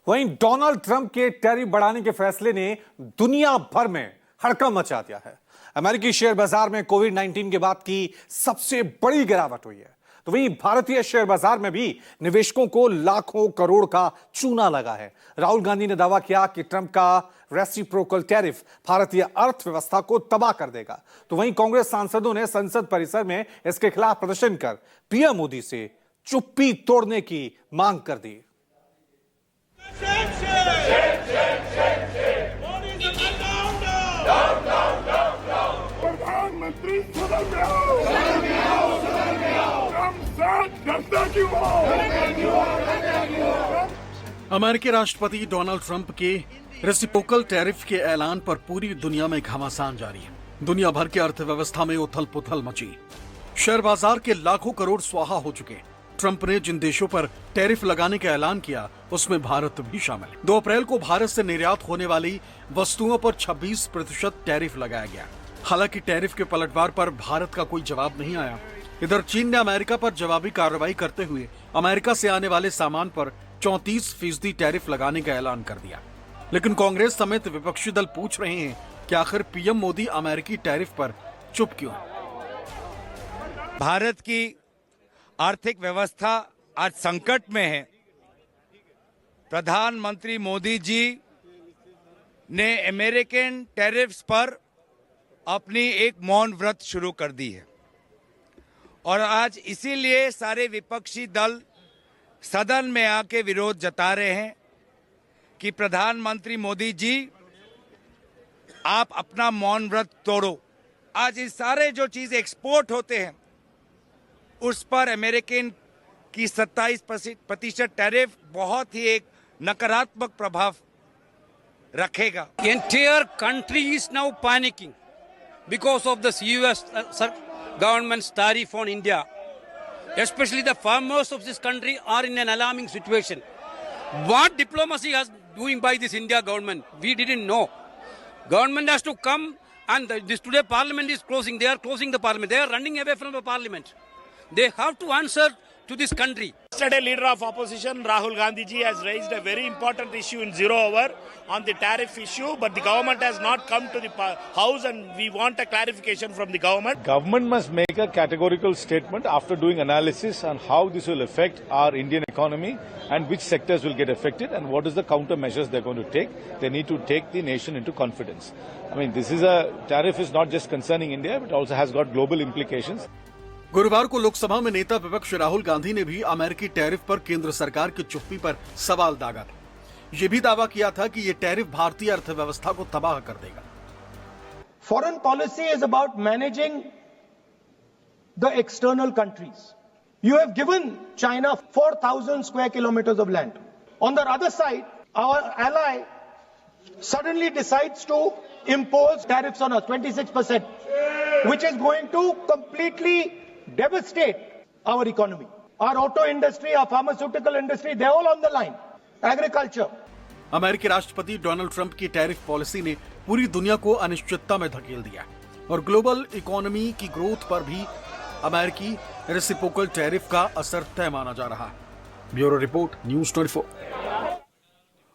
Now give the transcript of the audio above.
वहीं Donald Trump के tariff बढ़ाने के फैसले ने दुनिया भर में हड़कंप मचा दिया है। अमेरिकी शेयर बाजार में कोविड-19 के बाद की सबसे बड़ी गिरावट हुई है। तो वहीं भारतीय शेयर बाजार में भी निवेशकों को लाखों करोड़ का चूना लगा है। राहुल गांधी ने दावा किया कि ट्रंप का रेसिप्रोकल टैरिफ भारतीय अर्थव्यवस्था को तबाह कर देगा। तो वहीं कांग्रेस सांसदों ने संसद परिसर में इसके खिलाफ प्रदर्शन कर पीएम मोदी से चुप्पी तोड़ने की मांग कर दी। प्रधानमंत्री सदन में आओ, डरता क्यों हो? अमेरिकी राष्ट्रपति डोनाल्ड ट्रंप के रेसिप्रोकल टैरिफ के ऐलान पर पूरी दुनिया में घमासान जारी है। दुनिया भर की अर्थव्यवस्था में उथल पुथल मची। शेयर बाजार के लाखों करोड़ स्वाहा हो चुके। ट्रंप ने जिन देशों पर टैरिफ लगाने का ऐलान किया उसमें भारत भी शामिल है। 2 अप्रैल को भारत से निर्यात होने वाली वस्तुओं पर 26% टैरिफ लगाया गया। हालांकि टैरिफ के पलटवार पर भारत का कोई जवाब नहीं आया। इधर चीन ने अमेरिका पर जवाबी कार्रवाई करते हुए अमेरिका से आने वाले सामान पर 34% टैरिफ लगाने का ऐलान कर दिया। लेकिन कांग्रेस समेत विपक्षी दल पूछ रहे हैं कि आखिर पीएम मोदी अमेरिकी टैरिफ पर चुप क्यों है। भारत की आर्थिक व्यवस्था आज संकट में है। प्रधानमंत्री मोदी जी ने अमेरिकन टैरिफ्स पर अपनी एक मौन व्रत शुरू कर दी है और आज इसीलिए सारे विपक्षी दल सदन में आके विरोध जता रहे हैं कि प्रधानमंत्री मोदी जी आप अपना मौन व्रत तोड़ो। आज ये सारे जो चीज एक्सपोर्ट होते हैं उस पर अमेरिकन की 27% टैरिफ बहुत ही एक नकारात्मक प्रभाव रखेगा। Entire country is now panicking because of this US government's tariff on India. Especially the farmers of this country are in an alarming situation. What diplomacy is doing by this India government? We didn't know. Government has to come, and this today parliament is closing. They are closing the parliament. They are running away from the parliament. They have to answer to this country. Yesterday, leader of opposition Rahul Gandhi ji has raised a very important issue in 0 hour on the tariff issue, but the government has not come to the house, and we want a clarification from the government. Government must make a categorical statement after doing analysis on how this will affect our Indian economy and which sectors will get affected and what is the countermeasures they're going to take. They need to take the nation into confidence. I mean, tariff is not just concerning India, but also has got global implications. गुरुवार को लोकसभा में नेता विपक्ष राहुल गांधी ने भी अमेरिकी tariff पर केंद्र सरकार की चुप्पी पर सवाल दागा था। ये भी दावा किया था कि ये टैरिफ भारतीय अर्थव्यवस्था को तबाह कर देगा। Foreign policy is about managing the external countries. You have given China 4,000 square kilometers of land. On the other side, our ally suddenly decides to impose tariffs on us, 26%, which is going to completely devastate our economy. Our auto industry, our pharmaceutical industry, they're all on the line. Agriculture. अमेरिकी राष्ट्रपति Donald Trump की tariff policy ने पूरी दुनिया को अनिश्चितता में धकेल दिया और ग्लोबल इकोनॉमी की ग्रोथ पर भी अमेरिकी रेसिप्रोकल टैरिफ का असर तय माना जा रहा है। Bureau report, news 24।